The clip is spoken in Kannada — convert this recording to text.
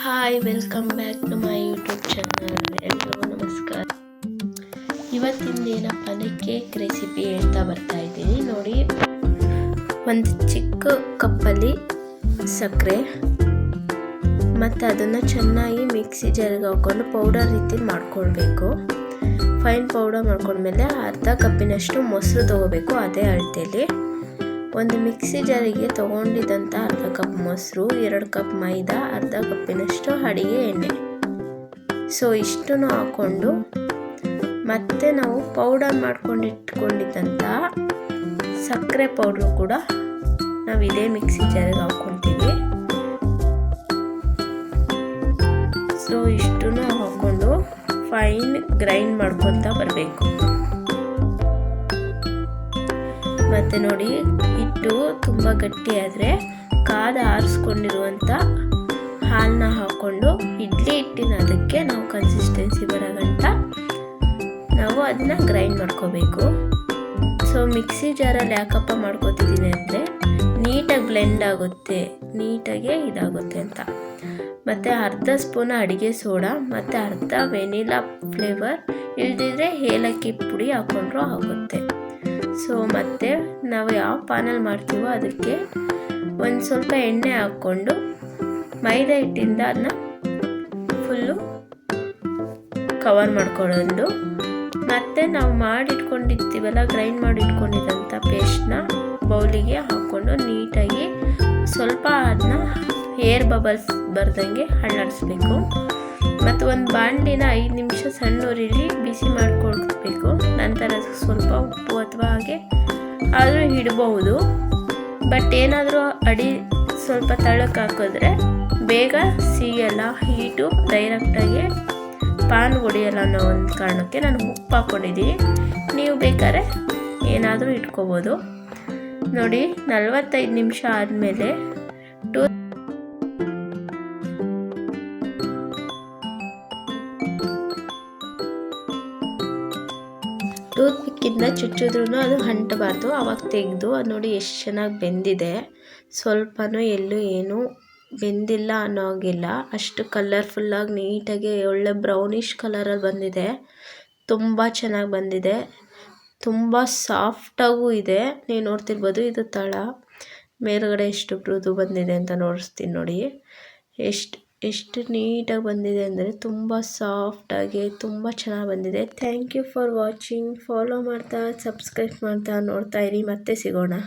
Hi, welcome back to my YouTube channel. ಎಲ್ರಿಗೂ ನಮಸ್ಕಾರ. ಇವತ್ತಿಂದ ಏನಪ್ಪ ಅಂದರೆ ಕೇಕ್ ರೆಸಿಪಿ ಹೇಳ್ತಾ ಬರ್ತಾ ಇದ್ದೀನಿ. ನೋಡಿ, ಒಂದು ಚಿಕ್ಕ ಕಪ್ಪಲ್ಲಿ ಸಕ್ಕರೆ ಮತ್ತು ಅದನ್ನು ಚೆನ್ನಾಗಿ ಮಿಕ್ಸಿ ಜಾರಿಗೆ ಹಾಕ್ಕೊಂಡು ಪೌಡರ್ ರೀತಿ ಮಾಡ್ಕೊಳ್ಬೇಕು. ಫೈನ್ ಪೌಡರ್ ಮಾಡ್ಕೊಂಡ್ಮೇಲೆ ಅರ್ಧ ಕಪ್ಪಿನಷ್ಟು ಮೊಸರು ತೊಗೋಬೇಕು. ಅದೇ ಅಳತೆಯಲ್ಲಿ ಒಂದು ಮಿಕ್ಸಿ ಜಾರಿಗೆ ತೊಗೊಂಡಿದ್ದಂಥ ಅರ್ಧ ಕಪ್ ಮೊಸರು, 2 ಕಪ್ ಮೈದಾ, ಅರ್ಧ ಕಪ್ಪಿನಷ್ಟು ಅಡಿಗೆ ಎಣ್ಣೆ. ಸೊ ಇಷ್ಟನ್ನು ಹಾಕ್ಕೊಂಡು ಮತ್ತೆ ನಾವು ಪೌಡರ್ ಮಾಡ್ಕೊಂಡು ಇಟ್ಕೊಂಡಿದ್ದಂಥ ಸಕ್ಕರೆ ಪೌಡ್ರು ಕೂಡ ನಾವು ಇದೇ ಮಿಕ್ಸಿ ಜಾರಿಗೆ ಹಾಕ್ಕೊಳ್ತೀವಿ. ಸೊ ಇಷ್ಟನ್ನು ಹಾಕ್ಕೊಂಡು ಫೈನ್ ಗ್ರೈಂಡ್ ಮಾಡ್ಕೊತಾ ಬರಬೇಕು. ಮತ್ತು ನೋಡಿ, ಹಿಟ್ಟು ತುಂಬ ಗಟ್ಟಿಯಾದರೆ ಆರಿಸ್ಕೊಂಡಿರುವಂಥ ಹಾಲನ್ನ ಹಾಕ್ಕೊಂಡು ಇಡ್ಲಿ ಹಿಟ್ಟಿನ ಅದಕ್ಕೆ ನಾವು ಕನ್ಸಿಸ್ಟೆನ್ಸಿ ಬರೋ ಗಂಟ ನಾವು ಅದನ್ನು ಗ್ರೈಂಡ್ ಮಾಡ್ಕೋಬೇಕು. ಸೊ ಮಿಕ್ಸಿ ಜಾರಲ್ಲಿ ಯಾಕಪ್ಪ ಮಾಡ್ಕೋತಿದ್ದೀನಿ ಅಂದರೆ ನೀಟಾಗಿ ಬ್ಲೆಂಡ್ ಆಗುತ್ತೆ, ನೀಟಾಗೆ ಇದಾಗುತ್ತೆ ಅಂತ. ಮತ್ತು ಅರ್ಧ ಸ್ಪೂನ್ ಅಡುಗೆ ಸೋಡಾ ಮತ್ತು ಅರ್ಧ ವೆನಿಲಾ ಫ್ಲೇವರ್, ಇಲ್ದಿದ್ರೆ ಏಲಕ್ಕಿ ಪುಡಿ ಹಾಕ್ಕೊಂಡ್ರೂ ಆಗುತ್ತೆ. ಸೊ ಮತ್ತು ನಾವು ಯಾವ ಪಾನಲ್ಲಿ ಮಾಡ್ತೀವೋ ಅದಕ್ಕೆ ಒಂದು ಸ್ವಲ್ಪ ಎಣ್ಣೆ ಹಾಕ್ಕೊಂಡು ಮೈದಾ ಹಿಟ್ಟಿಂದ ಅದನ್ನ ಫುಲ್ಲು ಕವರ್ ಮಾಡ್ಕೊಳ್ಳೋದು. ಮತ್ತು ನಾವು ಮಾಡಿಟ್ಕೊಂಡಿರ್ತೀವಲ್ಲ, ಗ್ರೈಂಡ್ ಮಾಡಿಟ್ಕೊಂಡಿದ್ದಂಥ ಪೇಸ್ಟ್ನ ಬೌಲಿಗೆ ಹಾಕ್ಕೊಂಡು ನೀಟಾಗಿ ಸ್ವಲ್ಪ ಅದನ್ನ ಏರ್ ಬಬಲ್ಸ್ ಬರ್ದಂಗೆ ಹಳ್ಳಾಡಿಸ್ಬೇಕು. ಮತ್ತು ಒಂದು ಬಾಣಲಿನ 5 ನಿಮಿಷ ಸಣ್ಣ ಉರಿಲಿ ಬಿಸಿ ಮಾಡಿಕೊಳ್ಬೇಕು. ನಂತರ ಸ್ವಲ್ಪ ಉಪ್ಪು ಅಥವಾ ಹಾಗೆ ಆದರೂ ಇಡಬಹುದು. ಬಟ್ ಏನಾದರೂ ಅಡಿ ಸ್ವಲ್ಪ ತಳಕ್ಕೆ ಹಾಕಿದ್ರೆ ಬೇಗ ಸಿಗಲ್ಲ, ಹೀಟು ಡೈರೆಕ್ಟಾಗಿ ಪಾನ್ ಹೊಡಿಯಲ್ಲ ಅನ್ನೋ ಒಂದು ಕಾರಣಕ್ಕೆ ನಾನು ಉಪ್ಪು ಹಾಕ್ಕೊಂಡಿದ್ದೀನಿ. ನೀವು ಬೇಕಾದ್ರೆ ಏನಾದರೂ ಇಟ್ಕೋಬೋದು. ನೋಡಿ, 45 ನಿಮಿಷ ಆದಮೇಲೆ ಟೂತ್ ಪಿಕ್ಕಿಂದ ಚುಚ್ಚಿದ್ರೂ ಅದು ಅಂಟಬಾರ್ದು. ಆವಾಗ ತೆಗೆದು ಅದು ನೋಡಿ ಎಷ್ಟು ಚೆನ್ನಾಗಿ ಬೆಂದಿದೆ. ಸ್ವಲ್ಪನೂ ಎಲ್ಲೂ ಏನೂ ಬೆಂದಿಲ್ಲ ಅನ್ನೋಗಿಲ್ಲ. ಅಷ್ಟು ಕಲರ್ಫುಲ್ಲಾಗಿ ನೀಟಾಗಿ ಒಳ್ಳೆ ಬ್ರೌನಿಷ್ ಕಲರಲ್ಲಿ ಬಂದಿದೆ. ತುಂಬ ಚೆನ್ನಾಗಿ ಬಂದಿದೆ, ತುಂಬ ಸಾಫ್ಟಾಗೂ ಇದೆ. ನೀವು ನೋಡ್ತಿರ್ಬೋದು, ಇದು ತಳ, ಮೇಲ್ಗಡೆ ಎಷ್ಟು ಮೃದು ಬಂದಿದೆ ಅಂತ ನೋಡಿಸ್ತೀನಿ ನೋಡಿ. ಎಷ್ಟು ನೀಟಾಗಿ ಬಂದಿದೆ ಅಂದರೆ ತುಂಬ ಸಾಫ್ಟಾಗಿ ತುಂಬ ಚೆನ್ನಾಗಿ ಬಂದಿದೆ. Thank you for watching. Follow ಮಾಡ್ತಾ, ಸಬ್ಸ್ಕ್ರೈಬ್ ಮಾಡ್ತಾ ನೋಡ್ತಾ ಇರಿ. ಮತ್ತೆ ಸಿಗೋಣ.